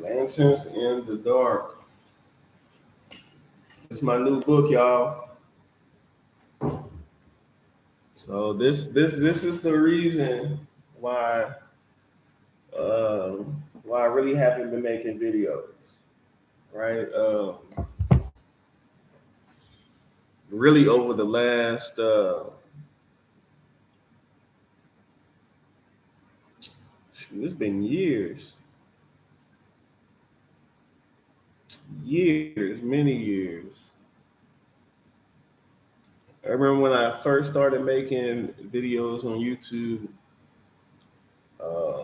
Lanterns in the Dark. It's my new book, y'all. So this is the reason why why I really haven't been making videos, right? Really over the last it's been years, many years. I remember when I first started making videos on YouTube uh,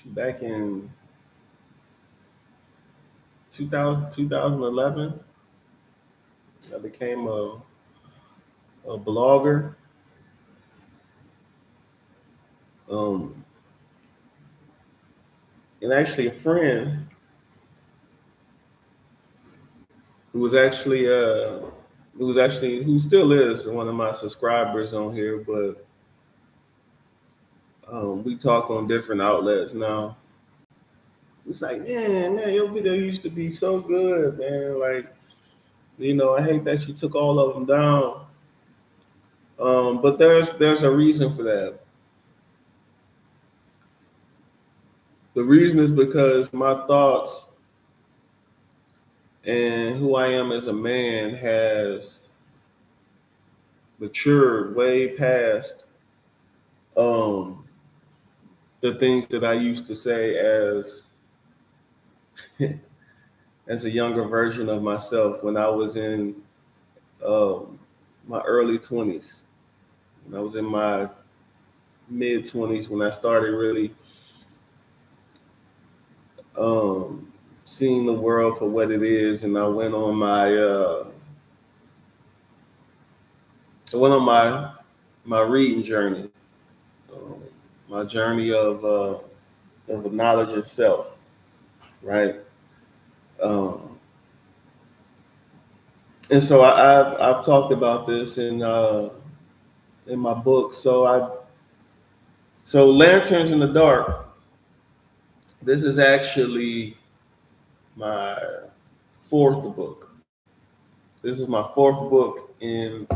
back in 2011. I became a blogger. Um, and actually, a friend who was actually who still is one of my subscribers on here, but we talk on different outlets now. It's like, man, your video used to be so good, man. Like, I hate that you took all of them down. But there's a reason for that. The reason is because my thoughts and who I am as a man has matured way past um, the things that I used to say as a younger version of myself when I was in um, my early 20s. When I was in my mid 20s, when I started really um, seeing the world for what it is, and I went on my reading journey, um, my journey of the knowledge of self, right? Um, and so I've talked about this in my book. So Lanterns in the Dark. This is actually my fourth book. This is my fourth book in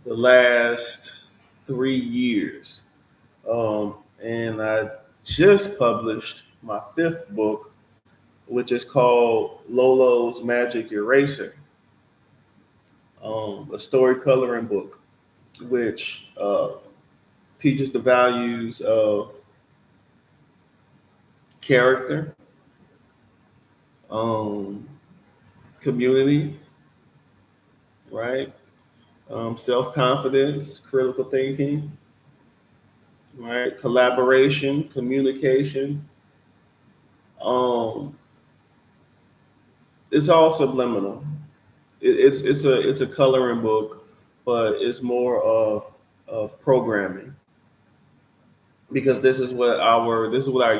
the last 3 years. And I just published my fifth book, which is called Lolo's Magic Eraser, a story coloring book, which teaches the values of character, um, community, right? Self confidence, critical thinking, right? Collaboration, communication. Um, it's all subliminal. It's a coloring book, but it's more of programming because this is what our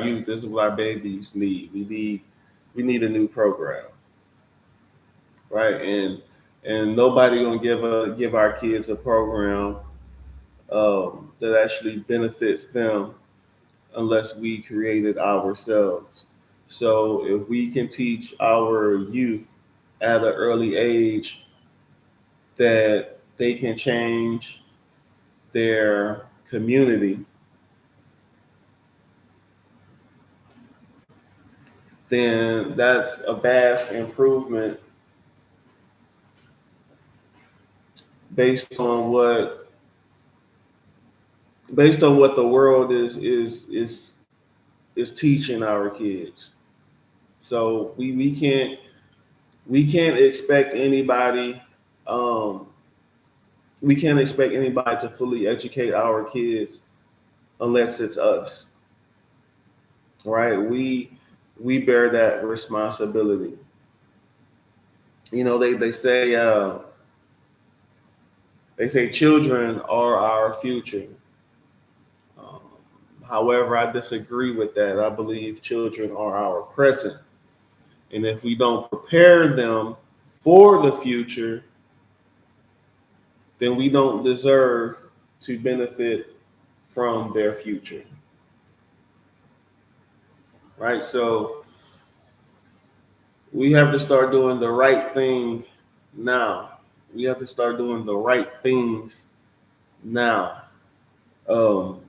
youth, this is what our babies need. We need a new program, right? And nobody gonna give our kids a program that actually benefits them unless we create it ourselves. So if we can teach our youth at an early age that they can change their community, then that's a vast improvement based on what the world is teaching our kids. So we can't expect anybody um, we can't expect anybody to fully educate our kids unless it's us, right? We bear that responsibility. They say children are our future. Um, However, I disagree with that. I believe children are our present. And if we don't prepare them for the future, then we don't deserve to benefit from their future. right? So we have to start doing the right thing now. We have to start doing the right things now. Um,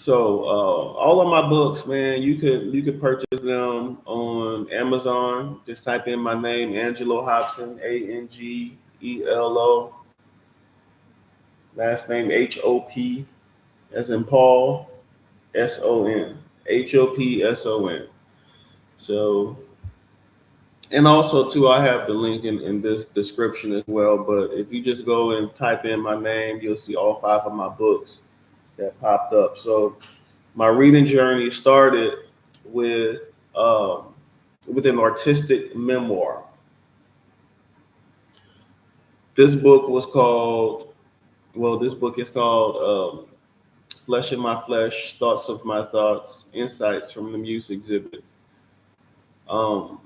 all of my books, man, you could purchase them on Amazon. Just type in my name, Angelo Hobson, Angelo, last name Hop, as in Paul, Son, Hopson. So, and also too, I have the link in this description as well. But if you just go and type in my name, you'll see all 5 of my books that popped up. So my reading journey started with um, with an artistic memoir. This book was called, well, this book is called Flesh in My Flesh, Thoughts of My Thoughts, Insights from the Muse Exhibit. Um,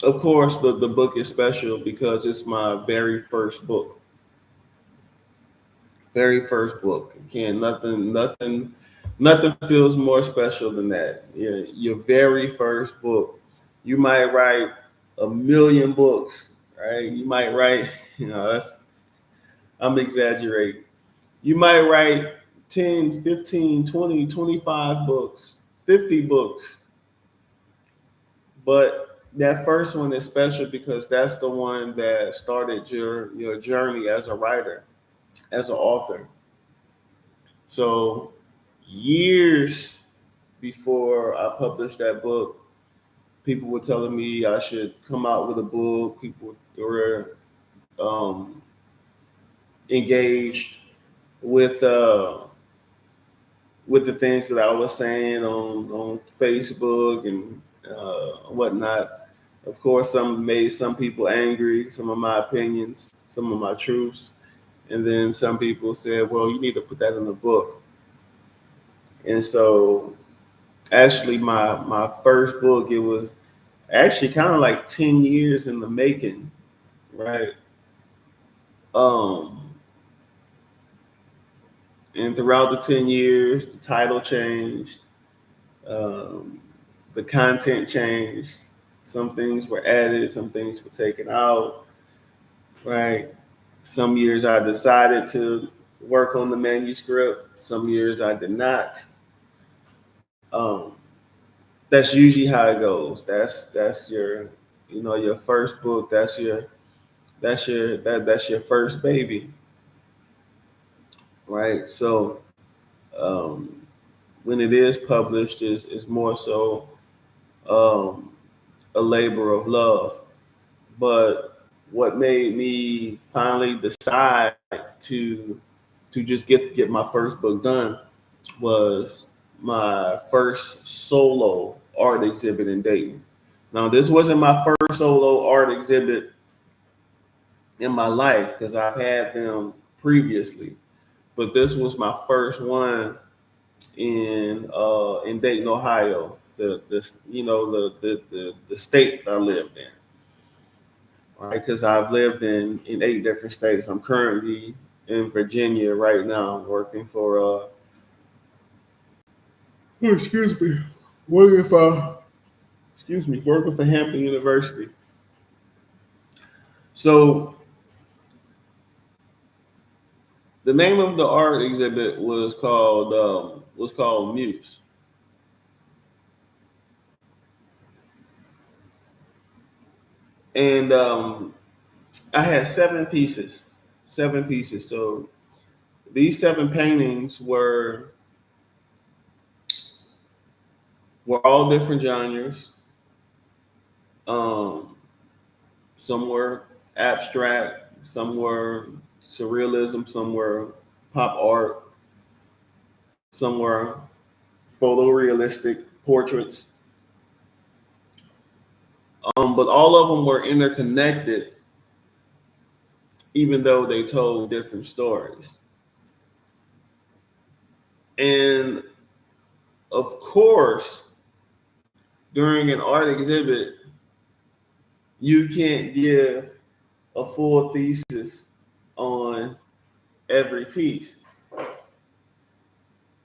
of course, the book is special because it's my very first book. Very first book. Can't nothing feels more special than that. Your very first book. You might write a million books, right? You might write, that's I'm exaggerating. You might write 10, 15, 20, 25 books, 50 books. But that first one is special because that's the one that started your journey as a writer, as an author. So years before I published that book, people were telling me I should come out with a book. People were um, engaged with with the things that I was saying on Facebook and whatnot. Of course, some made some people angry. Some of my opinions, some of my truths, and then some people said, "Well, you need to put that in the book." And so actually my first book, it was actually kind of like 10 years in the making, right? um and throughout the 10 years, the title changed, um the content changed, some things were added, some things were taken out, right? Some years I decided to work on the manuscript, some years I did not. um that's usually how it goes. That's your, your first book. That's your first baby, right? So um, when it is published, is more so um, a labor of love. But what made me finally decide to just get my first book done was my first solo art exhibit in Dayton. Now, this wasn't my first solo art exhibit in my life because I've had them previously, but this was my first one in Dayton, Ohio, the state that I lived in, right? Because I've lived in 8 different states. I'm currently in Virginia right now, working for excuse me, working for working for Hampton University. So the name of the art exhibit was called Muse. And I had 7 pieces, 7 pieces. So these 7 paintings were all different genres. Um, some were abstract, some were surrealism, some were pop art, some were photorealistic portraits. But all of them were interconnected, even though they told different stories. And of course, during an art exhibit, you can't give a full thesis on every piece.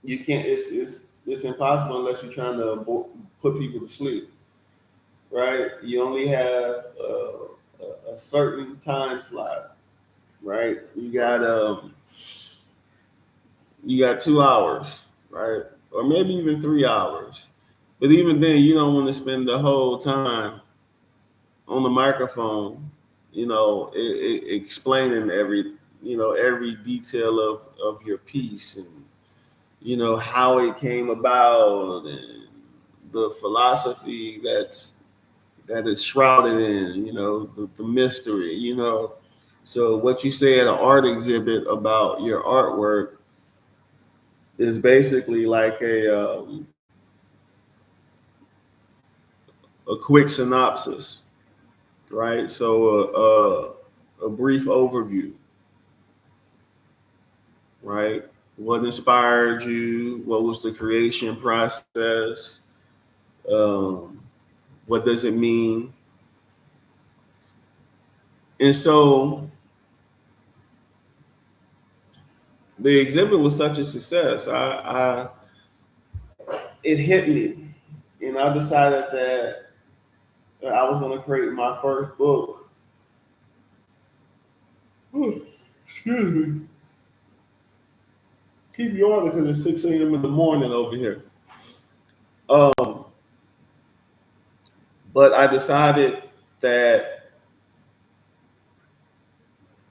You can't. It's impossible unless you're trying to put people to sleep, right? You only have a certain time slot, right? You got 2 hours, right? Or maybe even 3 hours. But even then, you don't want to spend the whole time on the microphone, explaining every detail of your piece, and how it came about, and the philosophy that is shrouded in the mystery. So what you say at an art exhibit about your artwork is basically like a quick synopsis, right? So a brief overview, right? What inspired you? What was the creation process? Um, what does it mean? And so the exhibit was such a success. It hit me, and I decided that I was going to create my first book. Ooh, excuse me. Keep you on because it's 6 a.m. in the morning over here. But I decided that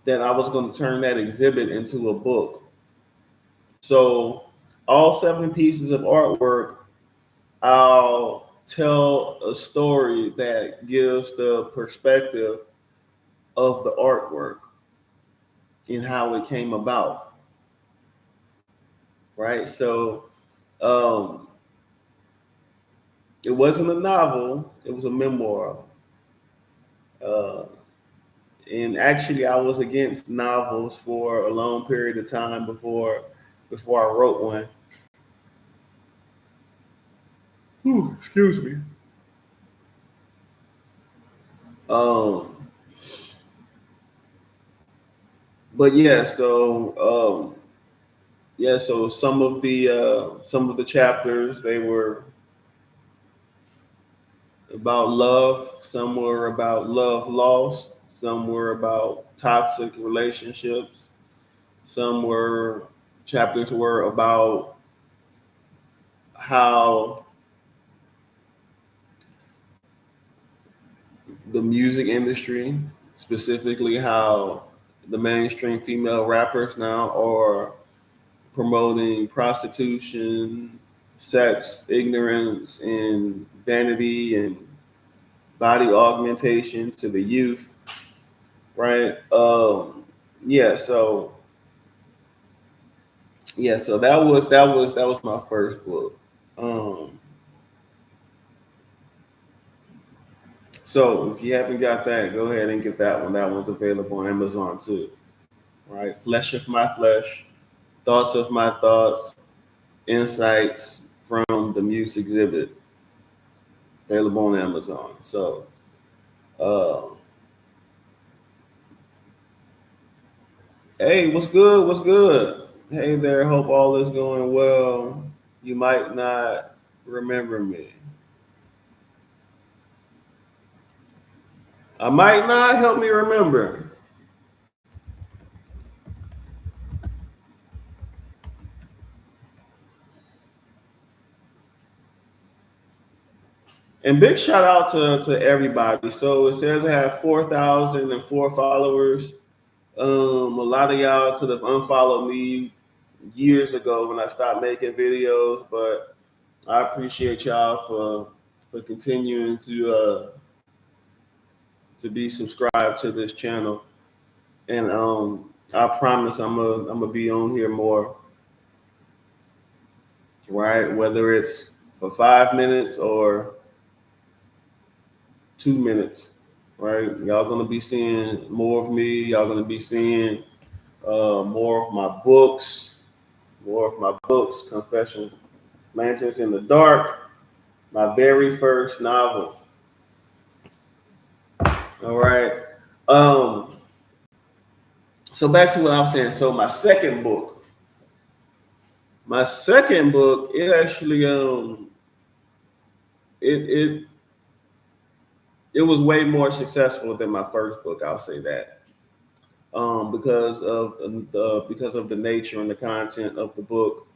I was going to turn that exhibit into a book. So all 7 pieces of artwork, I'll tell a story that gives the perspective of the artwork and how it came about. Right. So it wasn't a novel, it was a memoir. Uh, and actually I was against novels for a long period of time before I wrote one. Ooh, excuse me. Um, but so some of the chapters, they were about love, some were about love lost, some were about toxic relationships, some were chapters were about how the music industry, specifically how the mainstream female rappers now are promoting prostitution, sex, ignorance, and vanity and body augmentation to the youth, right? Yeah, so so that was my first book. Um, so if you haven't got that, go ahead and get that one. That one's available on Amazon too. Right? Flesh of my flesh, thoughts of my thoughts, insights from the Muse exhibit, available on Amazon. So, uh, hey, what's good? What's good? Hey there, hope all is going well. You might not remember me. I might not help me remember. And big shout out to everybody. So it says I have 4,004 followers. A lot of y'all could have unfollowed me years ago when I stopped making videos, but I appreciate y'all for continuing to be subscribed to this channel. And I promise I'm gonna be on here more, right? Whether it's for 5 minutes or 2 minutes, right? Y'all gonna be seeing more of me. Y'all gonna be seeing more of my books, Confessions, Lanterns in the Dark, my very first novel. All right. Um, so back to what I was saying. So my second book, My second book, it actually it it was way more successful than my first book. I'll say that, because of the nature and the content of the book.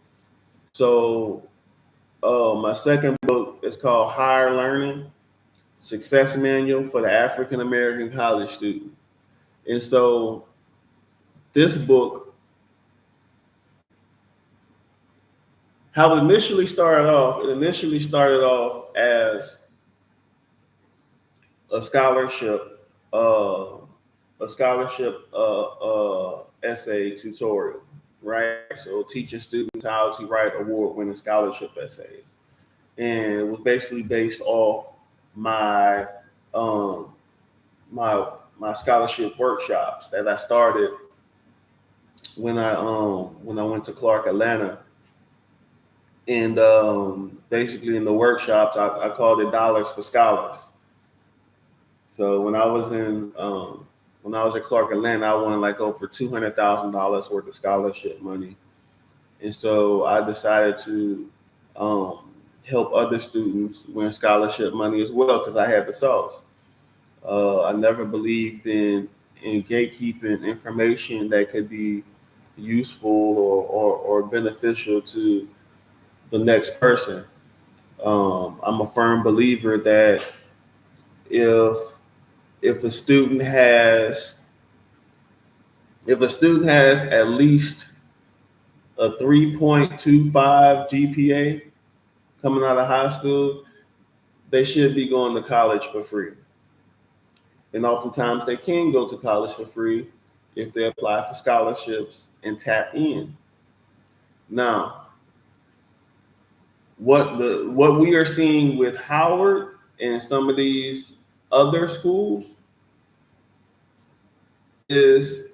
So my second book is called Higher Learning: Success Manual for the African American College Student. And so this book, how it initially started off, as a scholarship, uh, essay tutorial, right? So teaching students how to write award-winning scholarship essays, and it was basically based off my um, my scholarship workshops that I started when I went to Clark Atlanta. And basically in the workshops, I called it Dollars for Scholars. So when I was at Clark Atlanta, I won like over $200,000 worth of scholarship money, and so I decided to help other students win scholarship money as well because I had the sauce. I never believed in gatekeeping information that could be useful or beneficial to the next person. I'm a firm believer that if if a student has at least a 3.25 GPA coming out of high school, they should be going to college for free. And oftentimes they can go to college for free if they apply for scholarships and tap in. Now, what we are seeing with Howard and some of these other schools is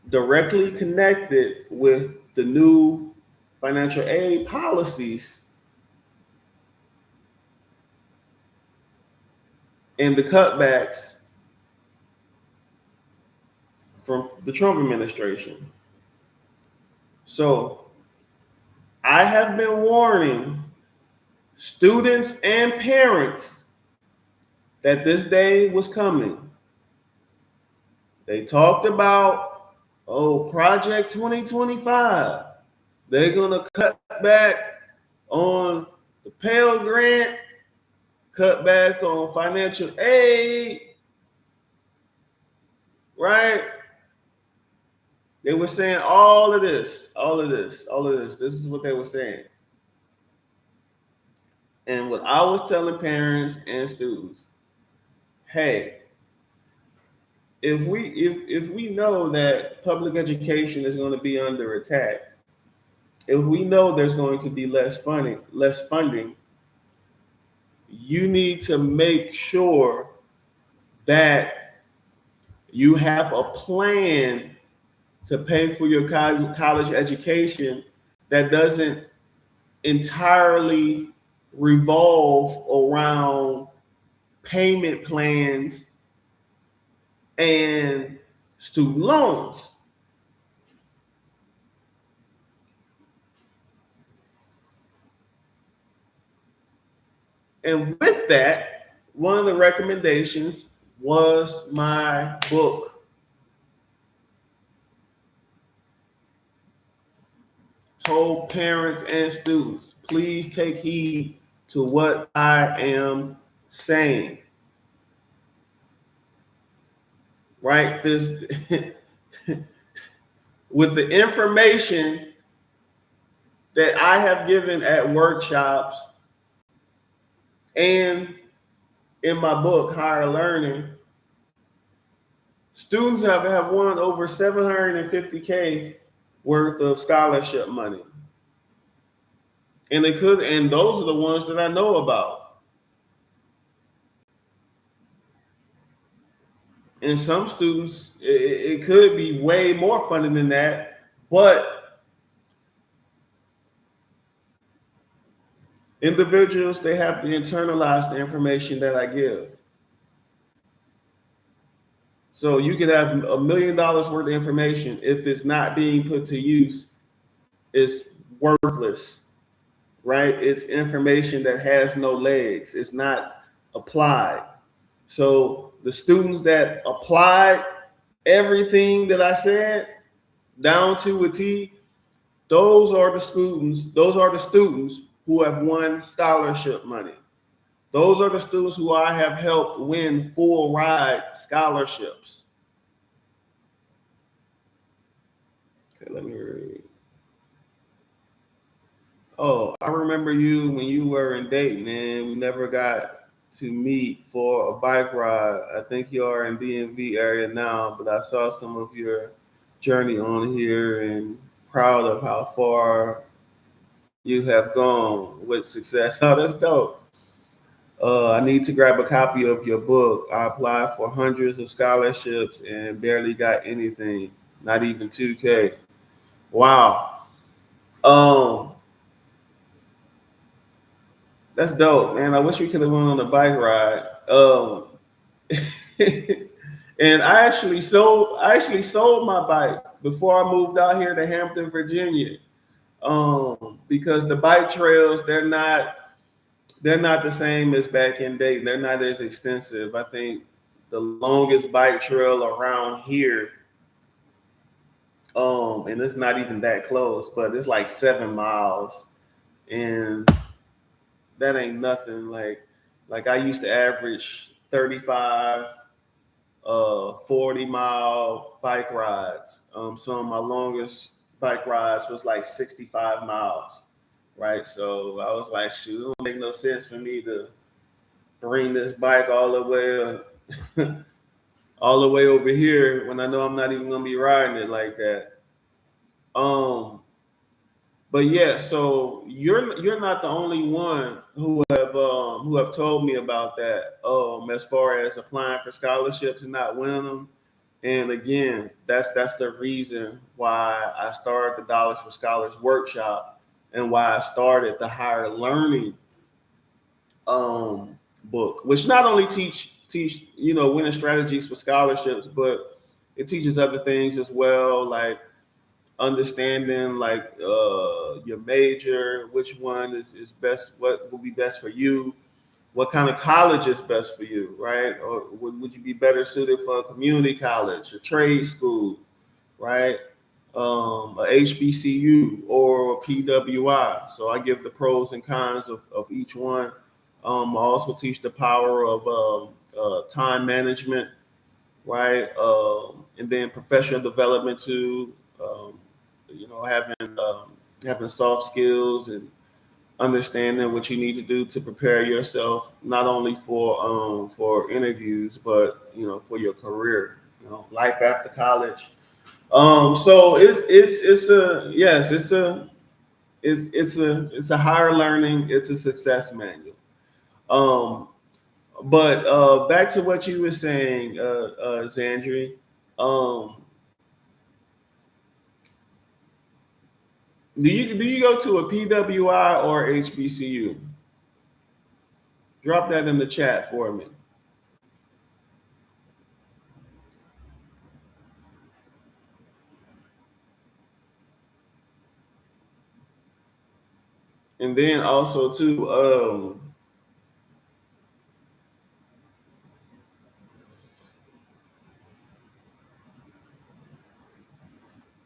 directly connected with the new financial aid policies and the cutbacks from the Trump administration. So I have been warning students and parents that this day was coming. They talked about, Project 2025. They're going to cut back on the Pell Grant, cut back on financial aid, right? They were saying all of this. This is what they were saying. And what I was telling parents and students, hey, if we know that public education is going to be under attack, if we know there's going to be less funding, you need to make sure that you have a plan to pay for your college education that doesn't entirely revolve around payment plans and student loans. And with that, one of the recommendations was my book. Told parents and students, please take heed to what I am saying. Right? This with the information that I have given at workshops and in my book, Higher Learning, students have won over $750K worth of scholarship money. And those are the ones that I know about. And some students, it could be way more funding than that, but individuals, they have to internalize the information that I give. So you could have $1 million worth of information. If it's not being put to use, it's worthless, right? It's information that has no legs. It's not applied. So the students that applied everything that I said down to a T, those are the students. Those are the students who have won scholarship money. Those are the students who I have helped win full ride scholarships. Okay, let me read. Oh, I remember you when you were in Dayton and we never got to meet for a bike ride. I think you are in DMV area now, but I saw some of your journey on here and proud of how far you have gone with success. Oh, that's dope. I need to grab a copy of your book. I applied for hundreds of scholarships and barely got anything, not even 2K. Wow. Um, that's dope, man. I wish we could have went on a bike ride. And I actually sold my bike before I moved out here to Hampton, Virginia. Because the bike trails, they're not the same as back in Dayton. They're not as extensive. I think the longest bike trail around here, and it's not even that close, but it's like 7 miles, and that ain't nothing. Like I used to average 35, 40-mile bike rides. Some of my longest bike rides was like 65 miles, right? So I was like, shoot, it don't make no sense for me to bring this bike all the way all the way over here when I know I'm not even gonna be riding it like that. Um, but yeah, so you're not the only one who have told me about that. As far as applying for scholarships and not winning them. And again, that's the reason why I started the Dollars for Scholars workshop and why I started the Higher Learning book, which not only teach winning strategies for scholarships, but it teaches other things as well, like understanding like your major, which one is best, what will be best for you, what kind of college is best for you, right? Or would you be better suited for a community college, a trade school, right? A HBCU or a PWI. So I give the pros and cons of each one. I also teach the power of time management, right? And then professional development too. Having soft skills and understanding what you need to do to prepare yourself not only for interviews but for your career, life after college. So it's a higher learning, it's a success manual. Um, but back to what you were saying, Zandri. Um, do you go to a PWI or HBCU? Drop that in the chat for me.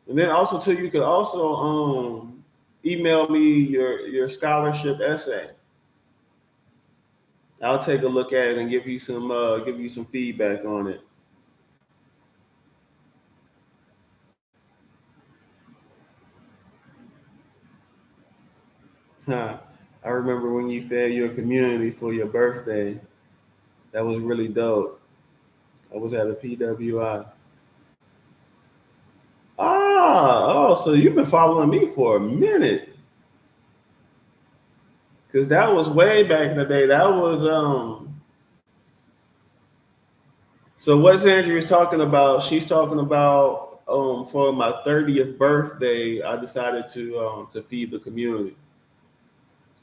And then also too, you could also email me your scholarship essay. I'll take a look at it and give you some feedback on it. I remember when you fed your community for your birthday. That was really dope. I was at a PWI. Oh, so you've been following me for a minute. Cause that was way back in the day. That was so what Sandra is talking about, she's talking about for my 30th birthday, I decided to feed the community.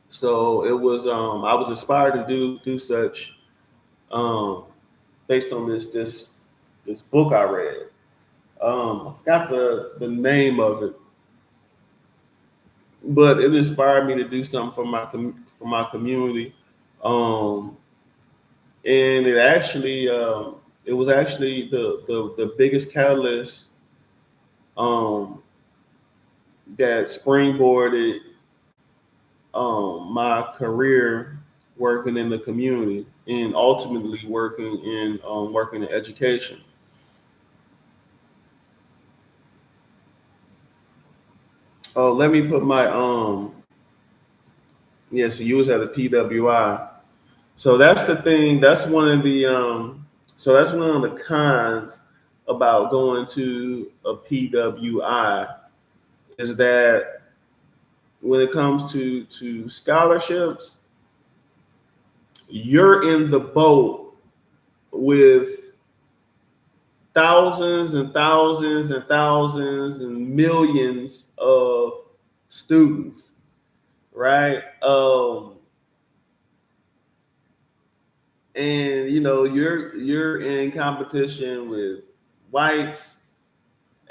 So it was I was inspired to do such um based on this book I read. I forgot the name of it. but it inspired me to do something for my community. Um, and it was actually the biggest catalyst um, that springboarded my career working in the community and ultimately working in education. Oh, let me put my yeah. So you was at a PWI. So that's the thing. That's one of the so that's one of the cons about going to a PWI is that when it comes to scholarships, you're in the boat with thousands and thousands and thousands and millions of students, right? And you're in competition with whites,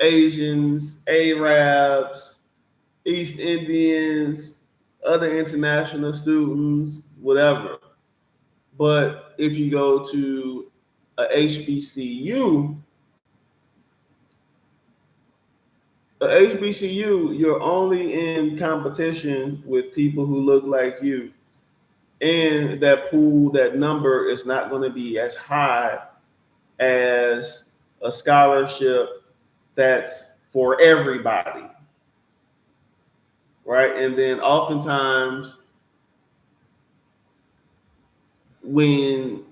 Asians, Arabs, East Indians, other international students, whatever. But if you go to a HBCU, you're only in competition with people who look like you. And that number is not going to be as high as a scholarship that's for everybody, right? And then oftentimes when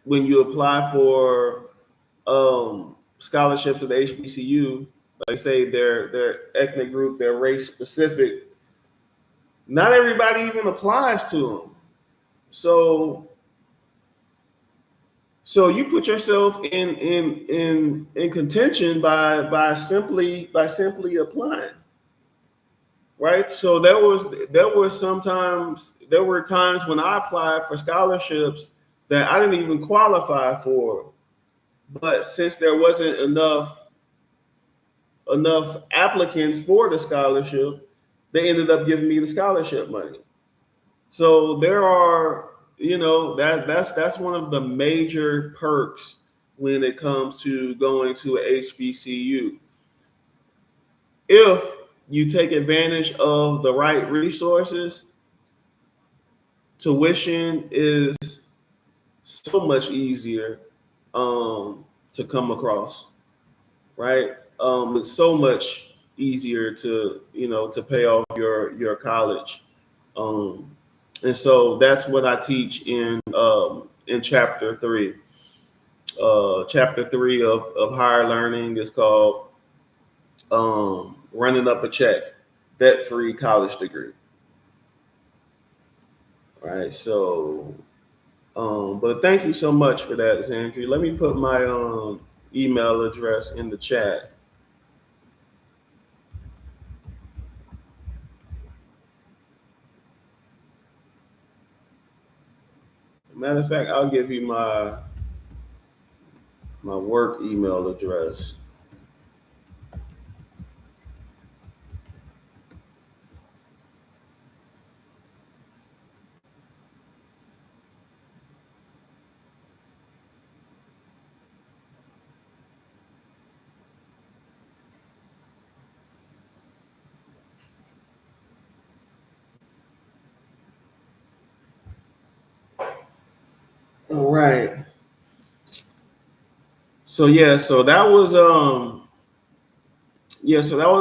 you apply for scholarships at the HBCU, like say their ethnic group, their race specific, not everybody even applies to them. So you put yourself in contention by simply applying, right? So there were times when I applied for scholarships that I didn't even qualify for, but since there wasn't enough applicants for the scholarship, they ended up giving me the scholarship money. So there are, that's one of the major perks when it comes to going to a HBCU. If you take advantage of the right resources, tuition is so much easier to come across, right? It's so much easier to pay off your college. Um, and so that's what I teach in chapter 3. Chapter 3 of higher learning is called running up a check, debt-free college degree. Right. So but thank you so much for that, Zandri. Let me put my email address in the chat. Matter of fact, I'll give you my work email address. All right. So yeah, so that was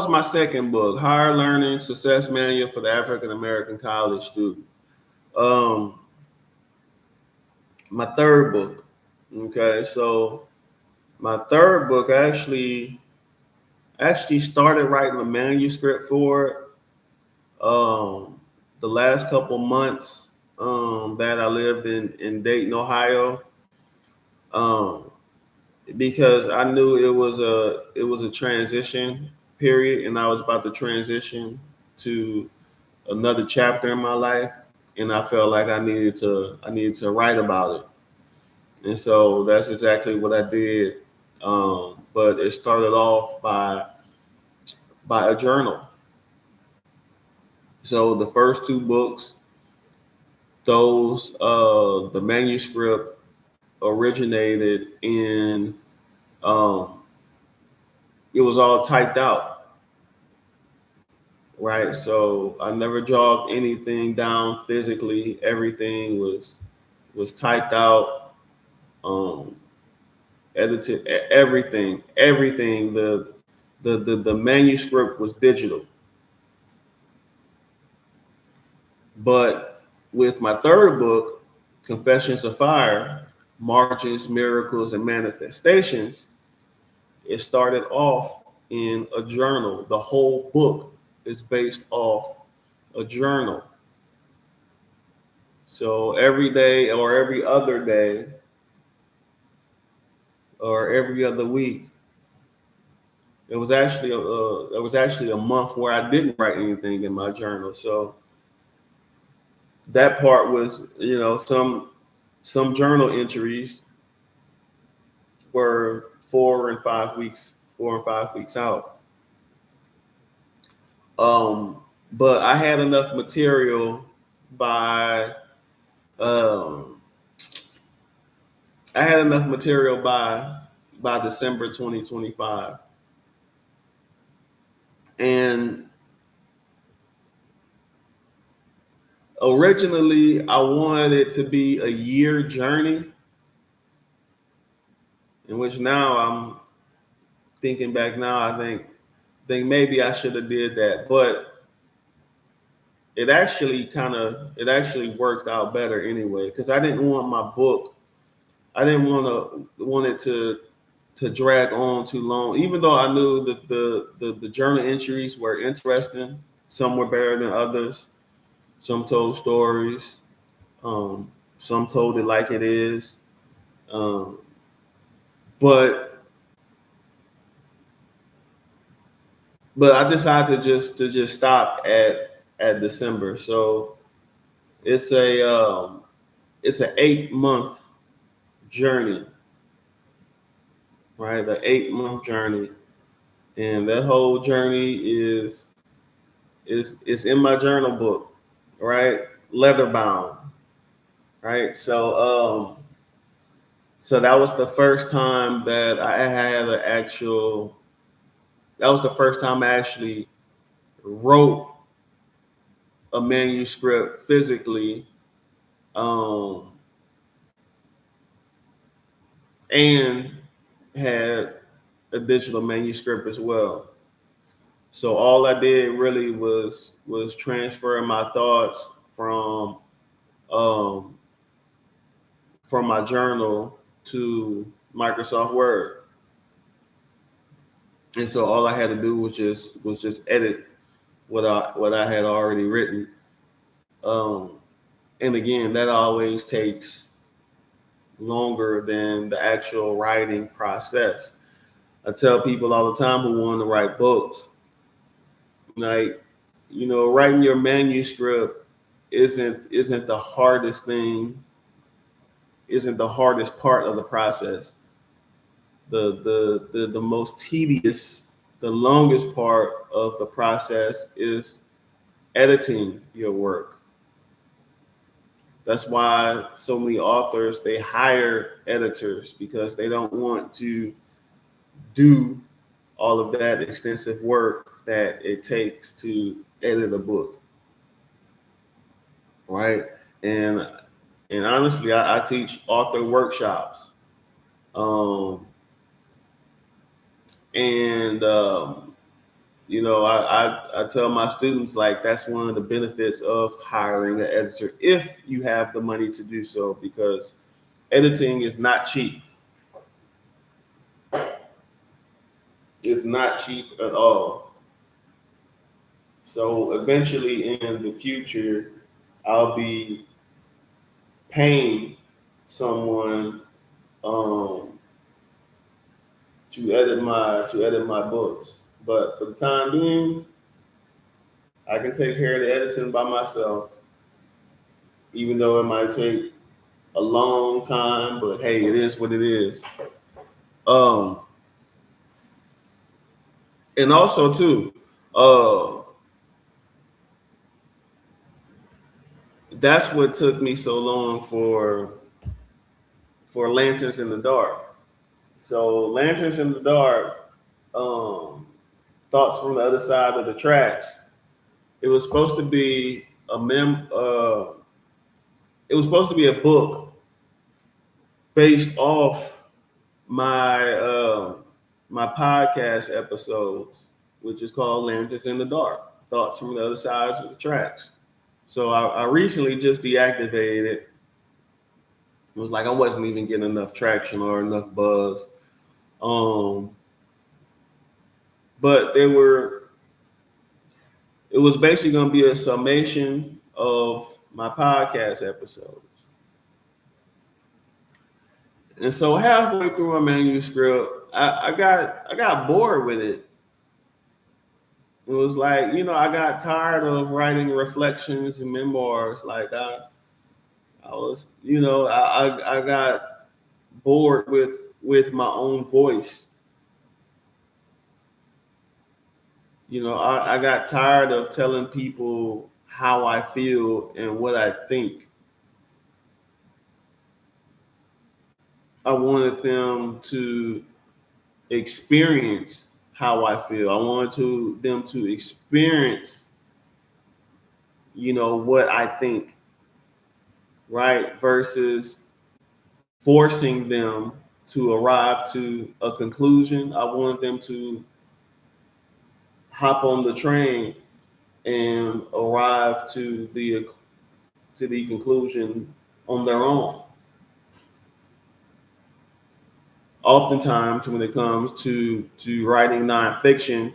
my second book, Higher Learning Success Manual for the African American College Student. Um, my third book. Okay, so my third book actually started writing the manuscript for it the last couple months that I lived in Dayton, Ohio, um, because I knew it was a transition period, and I was about to transition to another chapter in my life, and I felt like I needed to write about it, and so that's exactly what I did. But it started off by a journal. So the first two books, those the manuscript originated in it was all typed out, right? So I never jogged anything down physically. Everything was typed out, um, edited, everything. The manuscript was digital. But with my third book, Confessions of Fire, Marches, Miracles, and Manifestations, it started off in a journal. The whole book is based off a journal. So every day or every other day or every other week, it was actually a month where I didn't write anything in my journal. So that part was, some journal entries were 4 and 5 weeks out. But I had enough material by um, I had enough material by December 2025. And originally I wanted it to be a year journey, in which now I'm thinking back now, I think maybe I should have did that. But it actually worked out better anyway, because I didn't want my book, I didn't want it to drag on too long. Even though I knew that the journal entries were interesting, some were better than others. Some told stories, some told it like it is. Um, but I decided to just stop at December. So it's a it's an 8 month journey, right? The 8 month journey, and that whole journey is in my journal book, right? Leather bound, right? So that was the first time that I had an actual. That was the first time I actually wrote a manuscript physically, um, and had a digital manuscript as well. So all I did really was transfer my thoughts um, from my journal to Microsoft Word, and so all I had to do was just edit what I had already written. Um, and again, that always takes longer than the actual writing process. I tell people all the time who want to write books, like, writing your manuscript isn't the hardest thing, isn't the hardest part of the process. The most tedious, the longest part of the process is editing your work. That's why so many authors, they hire editors, because they don't want to do all of that extensive work that it takes to edit a book, right? And honestly, I teach author workshops, um, and I tell my students, like, that's one of the benefits of hiring an editor if you have the money to do so, because editing is not cheap. It's not cheap at all. So eventually in the future, I'll be paying someone, um, to edit my books. But for the time being, I can take care of the editing by myself, even though it might take a long time. But hey, it is what it is. Um, and also too, uh, that's what took me so long for Lanterns in the Dark. So Lanterns in the Dark, thoughts from the other side of the tracks. It was supposed to be a it was supposed to be a book based off my my podcast episodes, which is called Lanterns in the Dark, thoughts from the other sides of the tracks. So I recently just deactivated it. It was like I wasn't even getting enough traction or enough buzz. Um, but it was basically going to be a summation of my podcast episodes. And so halfway through my manuscript, I got bored with it. It was like, I got tired of writing reflections and memoirs. Like I was, I got bored with my own voice. I got tired of telling people how I feel and what I think. I wanted them to experience how I feel. I wanted them to experience, what I think, right? Versus forcing them to arrive to a conclusion. I wanted them to hop on the train and arrive to the conclusion on their own. Oftentimes, when it comes to writing nonfiction,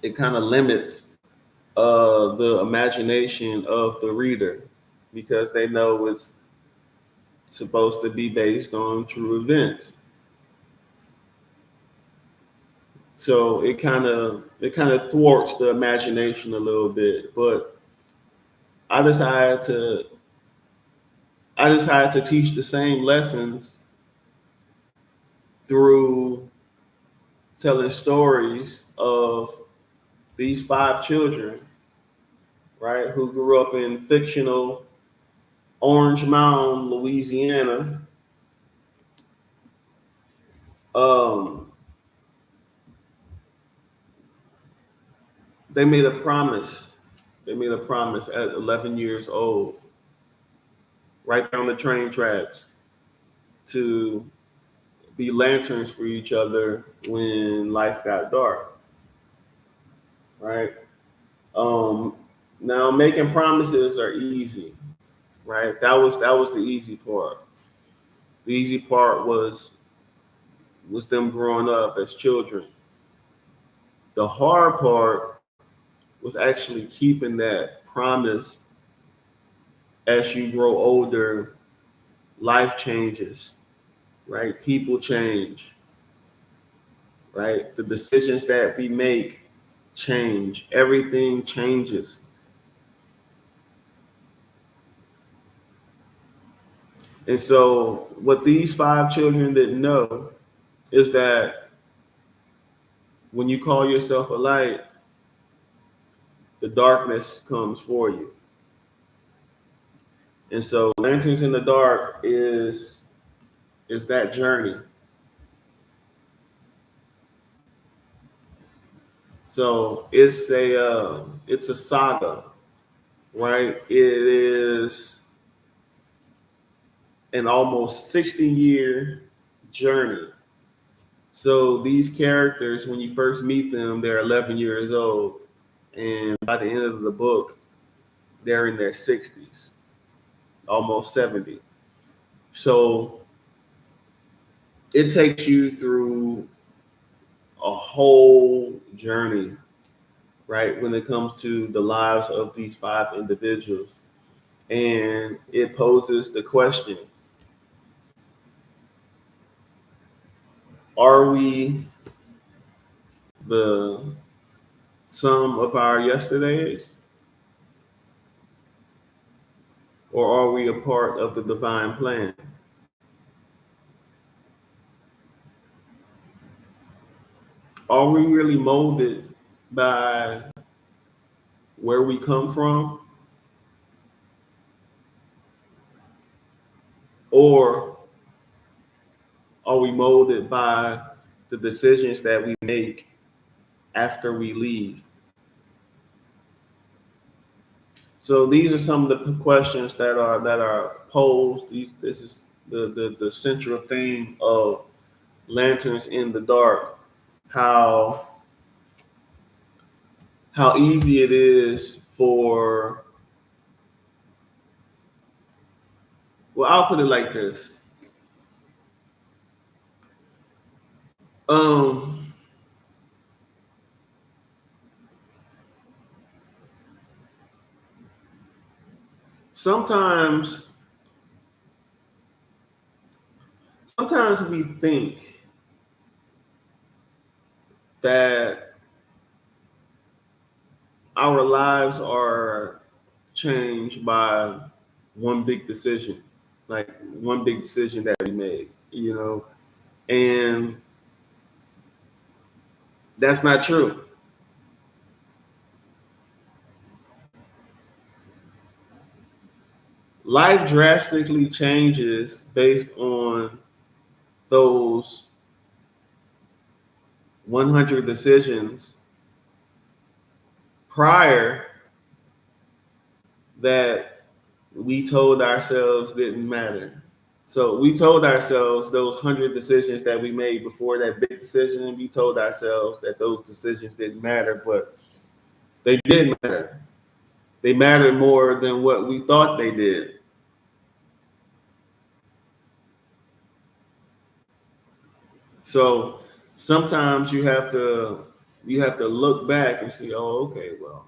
it kind of limits the imagination of the reader because they know it's supposed to be based on true events. So it kind of thwarts the imagination a little bit. But I decided to teach the same lessons through telling stories of these 5 children, right, who grew up in fictional Orange Mound, Louisiana. They made a promise. They made a promise at 11 years old, right there on the train tracks, to be lanterns for each other when life got dark. Right? Now making promises are easy, right? That was the easy part. The easy part was them growing up as children. The hard part was actually keeping that promise as you grow older. Life changes, right? People change, right? The decisions that we make change. Everything changes. And so what these 5 children didn't know is that when you call yourself a light, the darkness comes for you. And so Lanterns in the Dark is that journey. So it's a saga, right? It is an almost 60-year journey. So these characters, when you first meet them, they're 11 years old. And by the end of the book, they're in their 60s, almost 70. So it takes you through a whole journey, right, when it comes to the lives of these 5 individuals. And it poses the question, are we the sum of our yesterdays? Or are we a part of the divine plan? Are we really molded by where we come from? Or are we molded by the decisions that we make after we leave? So these are some of the questions that are posed. This is the central theme of Lanterns in the Dark. How easy it is for, well, I'll put it like this. Um, sometimes sometimes we think that our lives are changed by one big decision, like one big decision that we made, and that's not true. Life drastically changes based on those 100 decisions prior that we told ourselves didn't matter. So we told ourselves those 100 decisions that we made before that big decision, and we told ourselves that those decisions didn't matter, but they did matter. They mattered more than what we thought they did. So sometimes you have to look back and see, oh, okay, well,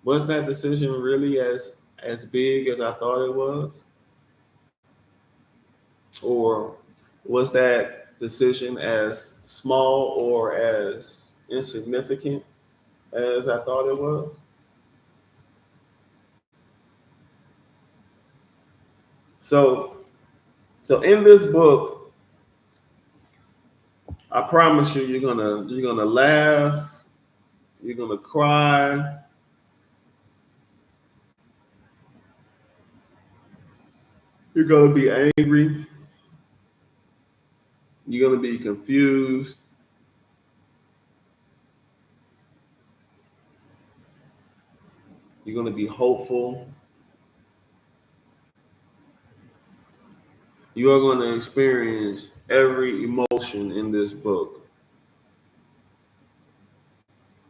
was that decision really as big as I thought it was? Or was that decision as small or as insignificant as I thought it was? So so in this book, I promise you, you're gonna laugh, you're gonna cry, you're gonna be angry, you're gonna be confused, you're gonna be hopeful, you are gonna experience every emotion in this book.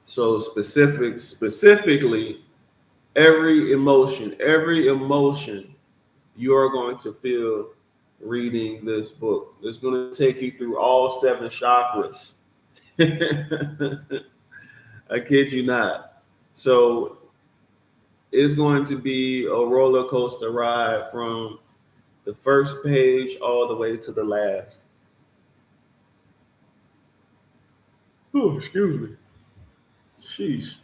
So specifically, every emotion you are going to feel reading this book. It's going to take you through all seven chakras. I kid you not. So it's going to be a roller coaster ride from the first page all the way to the last. Oh, excuse me. Sheesh.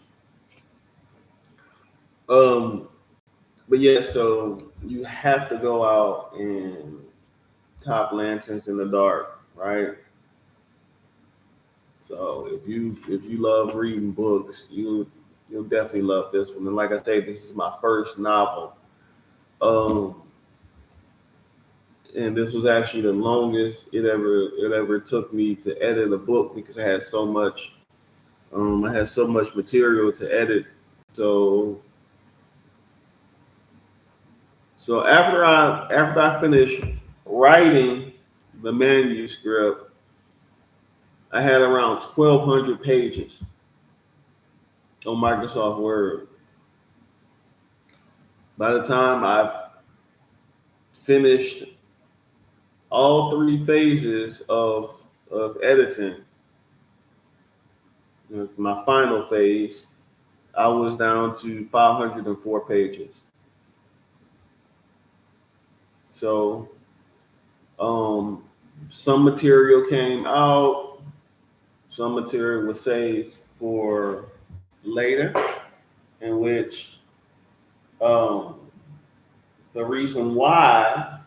Um, but yeah, so you have to go out and cop Lanterns in the Dark, right? So if you love reading books, you'll definitely love this one. And like I say, this is my first novel. Um, and this was actually the longest it ever took me to edit a book because I had so much material to edit. So so after I finished writing the manuscript, I had around 1,200 pages on Microsoft Word. By the time I finished all three phases of editing, my final phase, I was down to 504 pages. So um, some material came out, some material was saved for later, in which um, the reason why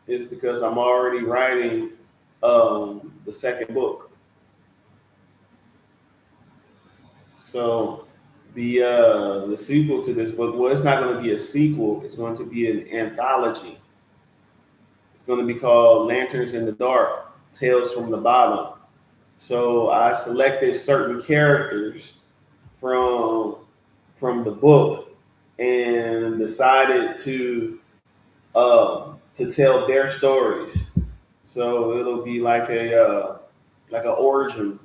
is because I'm already writing the second book. So the sequel to this book. Well, it's not going to be a sequel. It's going to be an anthology. It's going to be called Lanterns in the Dark: Tales from the Bottom. So I selected certain characters from the book and decided to tell their stories. So it'll be like a origin,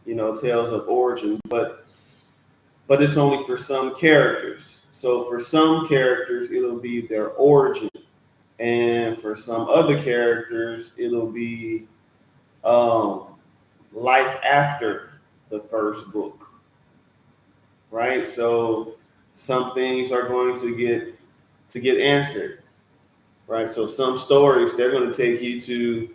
tales of origin, but it's only for some characters. So for some characters, it'll be their origin, and for some other characters, it'll be um, life after the first book, right? So some things are going to get answered, right? So some stories they're going to take you to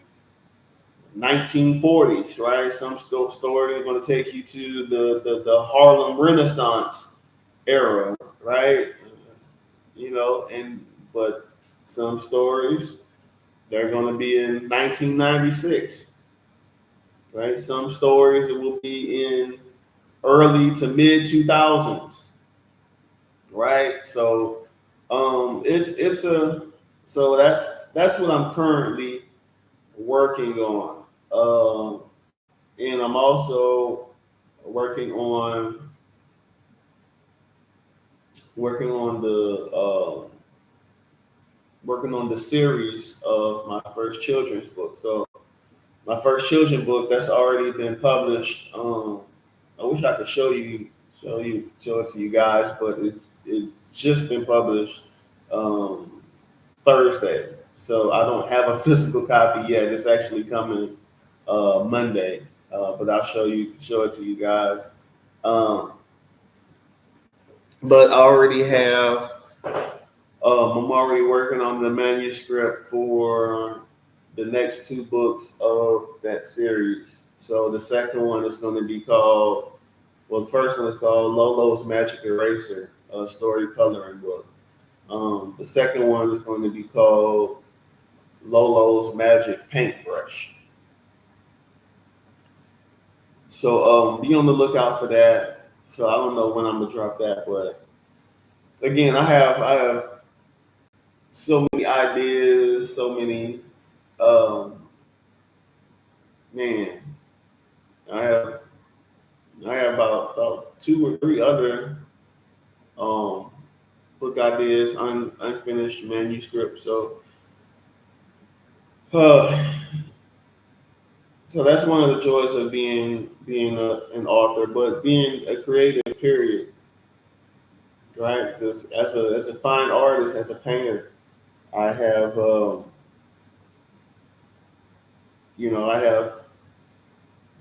1940s, right? Some story is going to take you to the Harlem Renaissance era, right? And but some stories they're going to be in 1996, right? Some stories it will be in early to mid 2000s, right? So it's a so that's what I'm currently working on. And I'm also working on working on the working on the series of my first children's book. So my first children's book that's already been published. I wish I could show it to you guys, but it just been published Thursday. So I don't have a physical copy yet. It's actually coming Monday, but I'll show it to you guys. Um, but I already have. I'm already working on the manuscript for the next two books of that series. So the second one is going to be called. Well, the first one is called Lolo's Magic Eraser, a story coloring book. The second one is going to be called Lolo's Magic Paintbrush. So be on the lookout for that. So I don't know when I'm gonna drop that, but again, I have so many ideas, so many man. I have about two or three other um book ideas, unfinished manuscripts. Uh, so that's one of the joys of being an author, but being a creative. Period, right? Because as a fine artist, as a painter, I have I have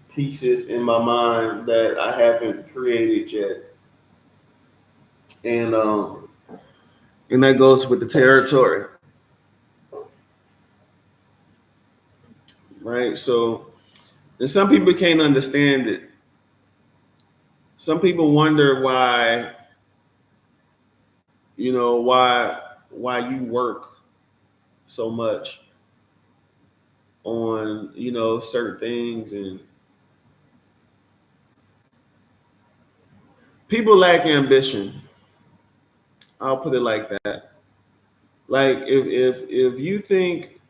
pieces in my mind that I haven't created yet, and that goes with the territory, right? So, and some people can't understand it. Some people wonder why, why you work so much on, certain things, and people lack ambition. I'll put it like that. Like if you think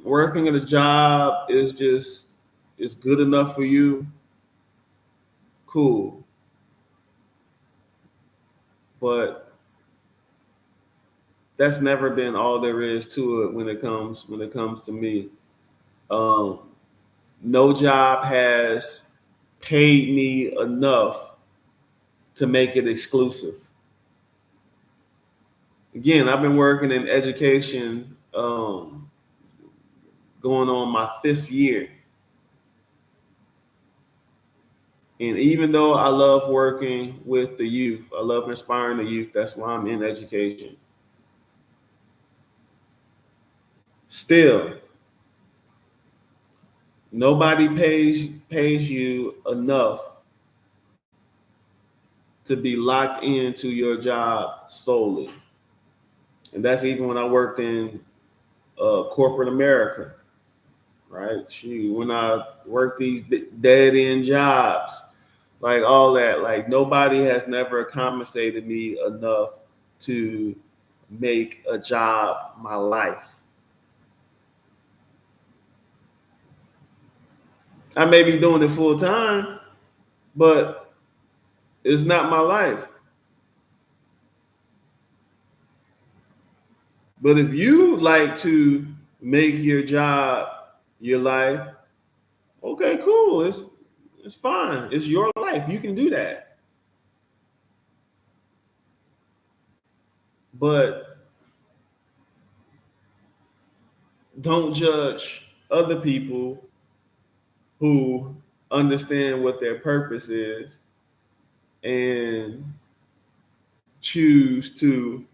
working at a job is good enough for you, cool. But that's never been all there is to it when it comes to me. Um, no job has paid me enough to make it exclusive. Again, I've been working in education, going on my fifth year. And even though I love working with the youth, I love inspiring the youth, that's why I'm in education. Still, nobody pays you enough to be locked into your job solely. And that's even when I worked in corporate America, right? When I worked these dead end jobs, like all that. Like nobody has never compensated me enough to make a job my life. I may be doing it full time, but it's not my life. But if you like to make your job your life, okay, cool. It's fine. It's your life. You can do that. But don't judge other people who understand what their purpose is and choose to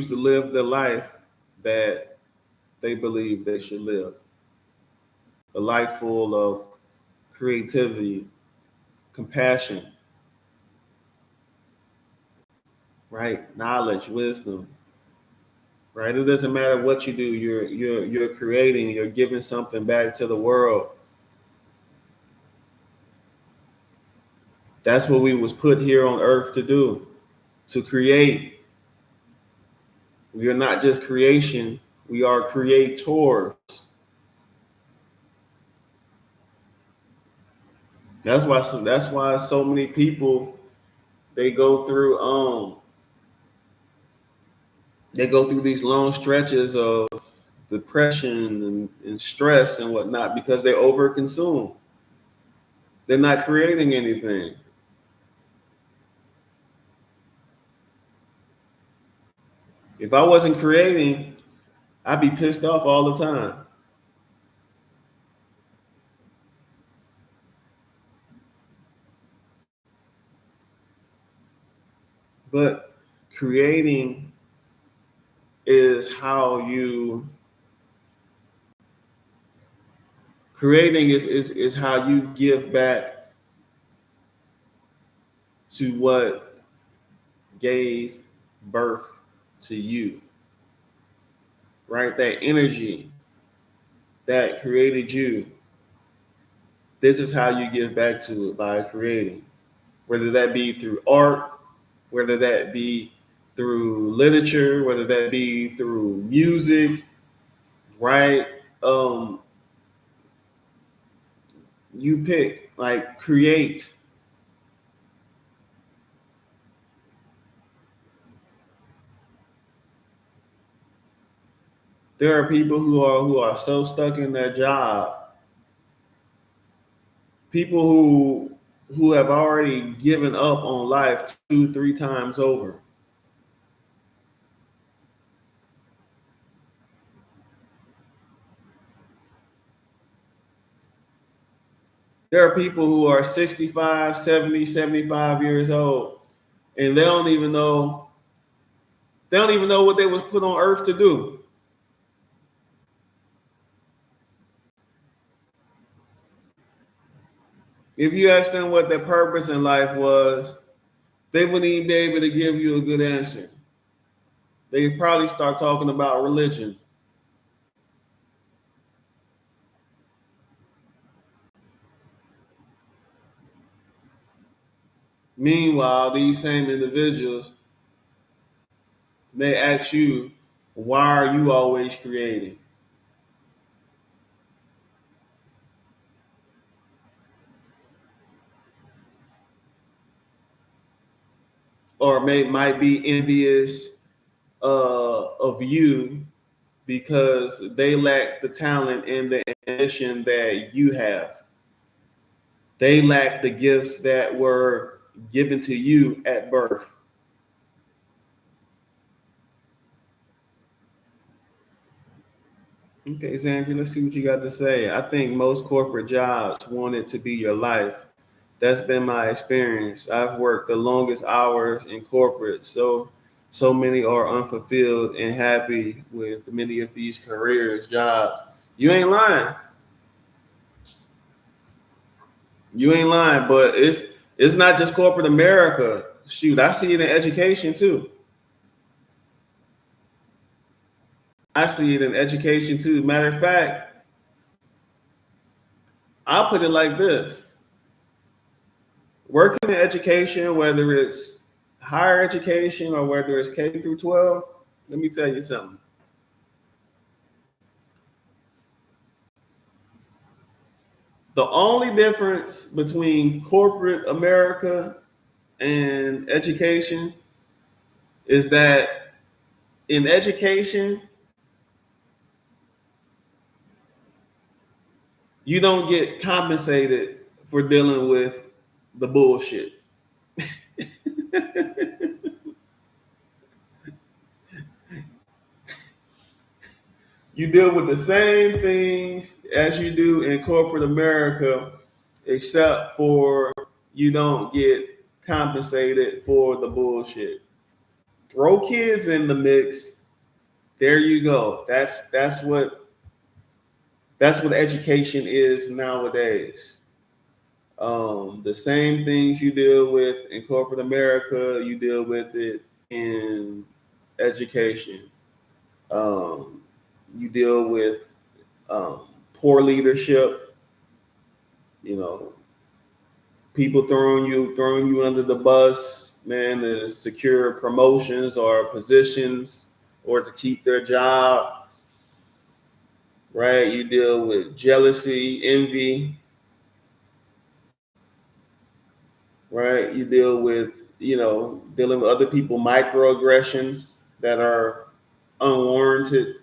live the life that they believe they should live. A life full of creativity, compassion, right? Knowledge, wisdom, right? It doesn't matter what you do, you're creating, you're giving something back to the world. That's what we was put here on earth to do, to create. We are not just creation, we are creators. That's why so many people they go through these long stretches of depression and stress and whatnot because they overconsume. They're not creating anything. If I wasn't creating, I'd be pissed off all the time. But creating is how you creating is how you give back to what gave birth to you, right? That energy that created you. This is how you give back to it, by creating, whether that be through art, whether that be through literature, whether that be through music, right? Um, you pick, like create. There are people who are so stuck in their job, people who have already given up on life 2, 3 times over. There are people who are 65, 70, 75 years old, and they don't even know what they was put on earth to do. If you ask them what their purpose in life was, they wouldn't even be able to give you a good answer. They'd probably start talking about religion. Meanwhile, these same individuals may ask you, why are you always creating? Or might be envious of you because they lack the talent and the ambition that you have. They lack the gifts that were given to you at birth. Okay, Sandra, let's see what you got to say. I think most corporate jobs want it to be your life. That's been my experience. I've worked the longest hours in corporate, so many are unfulfilled and happy with many of these careers, jobs. You ain't lying. You ain't lying, but it's not just corporate America. Shoot, I see it in education too. I see it in education too. Matter of fact, I'll put it like this. Working in education, whether it's higher education or whether it's K through 12, let me tell you something. The only difference between corporate America and education is that in education, you don't get compensated for dealing with the bullshit. You deal with the same things as you do in corporate America, except for you don't get compensated for the bullshit. Throw kids in the mix. There you go. That's what education is nowadays. The same things you deal with in corporate America, you deal with it in education. Um, you deal with poor leadership. You know, people throwing you under the bus, man, to secure promotions or positions or to keep their job. Right? You deal with jealousy, envy. Right? You deal with dealing with other people microaggressions that are unwarranted.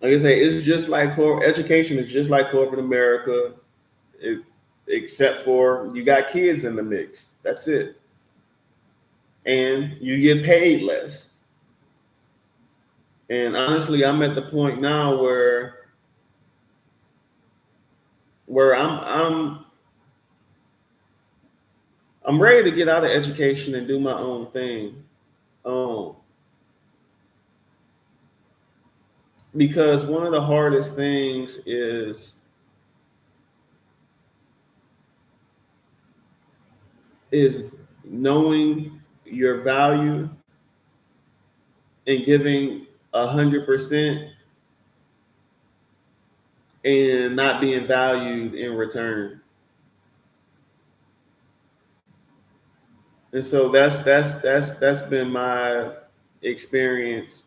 Like I say, it's just like education is just like corporate America, it, except for you got kids in the mix. That's it, and you get paid less. And honestly, I'm at the point now where I'm ready to get out of education and do my own thing. Um, because one of the hardest things is knowing your value and giving 100% and not being valued in return. And so that's been my experience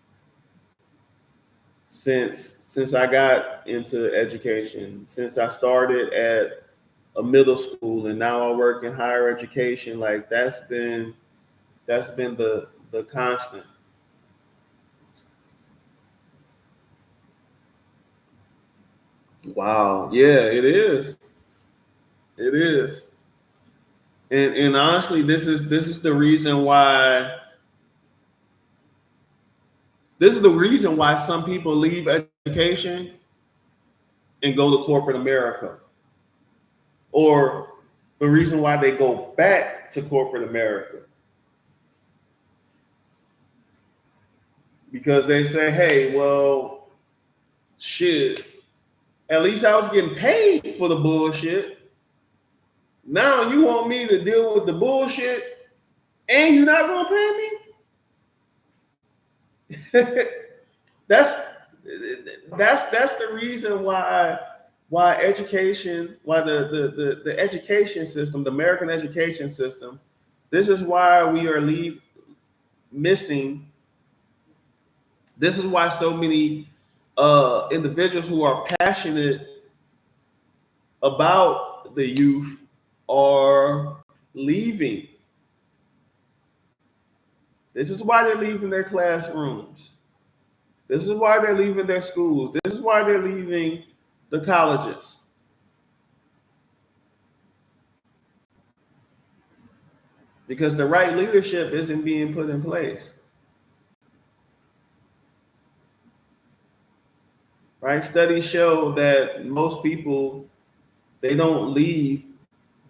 since I got into education, since I started at a middle school and now I work in higher education. Like that's been the constant. Wow. Yeah, it is. It is. And honestly, this is the reason why some people leave education and go to corporate America, or the reason why they go back to corporate America, because they say, "Hey, well, shit, at least I was getting paid for the bullshit. Now you want me to deal with the bullshit, and you're not gonna pay me." that's that's the reason why education, why the education system, the American education system, this is why we are missing. This is why so many individuals who are passionate about the youth are leaving. This is why they're leaving their classrooms. This is why they're leaving their schools. This is why they're leaving the colleges. Because the right leadership isn't being put in place. Right? Studies show that most people, they don't leave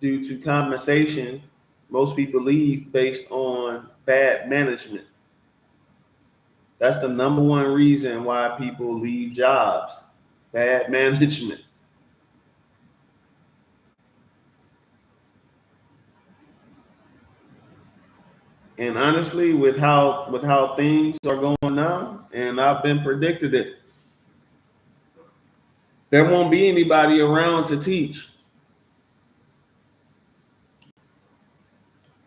due to compensation. Most people leave based on bad management. That's the number one reason why people leave jobs. Bad management. And honestly, with how things are going now, and I've been predicted it, There won't be anybody around to teach.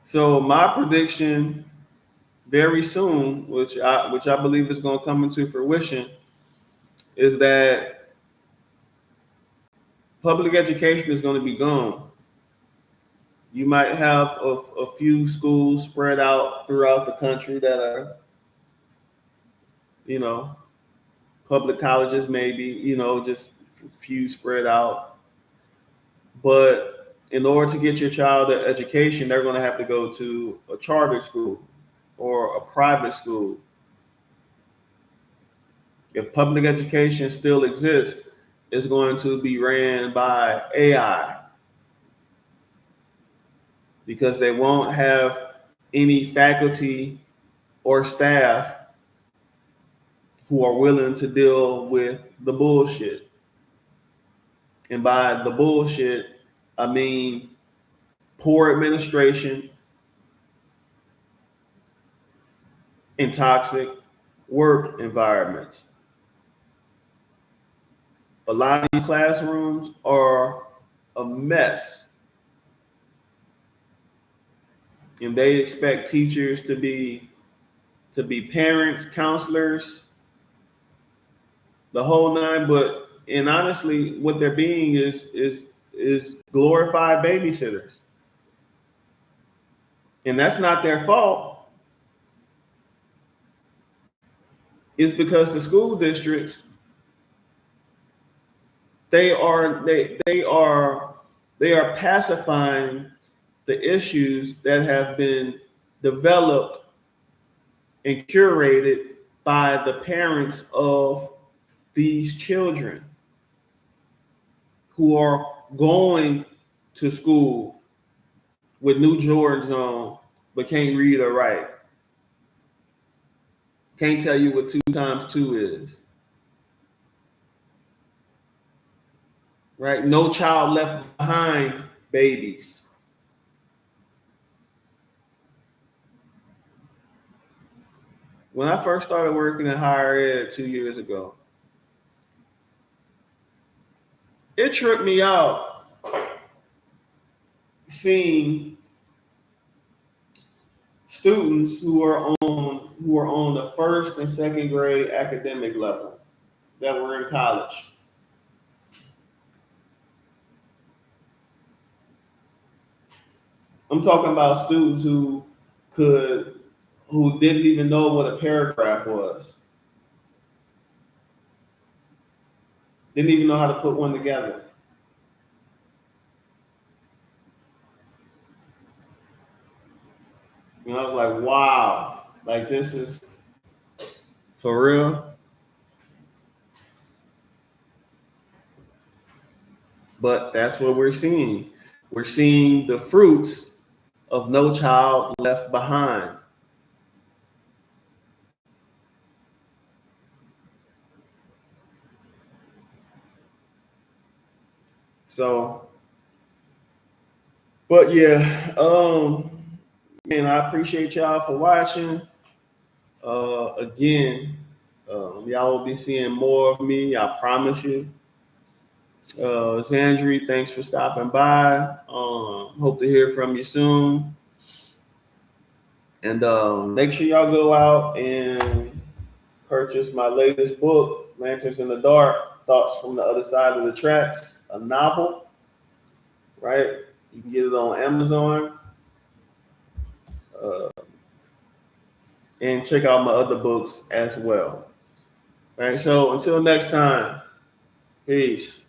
So my prediction very soon, which I believe is going to come into fruition, is that public education is going to be gone. You might have a few schools spread out throughout the country that are, public colleges, maybe, just a few spread out. But in order to get your child an education, they're going to have to go to a charter school or a private school. If public education still exists, it's going to be ran by AI because they won't have any faculty or staff who are willing to deal with the bullshit. And by the bullshit, I mean poor administration and toxic work environments. A lot of these classrooms are a mess. And they expect teachers to be parents, counselors, the whole nine. And honestly, what they're being is glorified babysitters. And that's not their fault. It's because the school districts, they are pacifying the issues that have been developed and curated by the parents of these children who are going to school with new Jordans on, but can't read or write. Can't tell you what 2 times 2 is. Right? No child left behind babies. When I first started working in higher ed 2 years ago, it tripped me out seeing students who are on the first and second grade academic level that were in college. I'm talking about students who didn't even know what a paragraph was. Didn't even know how to put one together. And I was like, wow, like this is for real. But that's what we're seeing. We're seeing the fruits of No Child Left Behind. So, but yeah, man, I appreciate y'all for watching. Again, y'all will be seeing more of me, I promise you. Zandri, thanks for stopping by. Hope to hear from you soon. And make sure y'all go out and purchase my latest book, Lanterns in the Dark, Thoughts from the Other Side of the Tracks, a novel, right? You can get it on Amazon. And check out my other books as well. All right, so until next time, peace.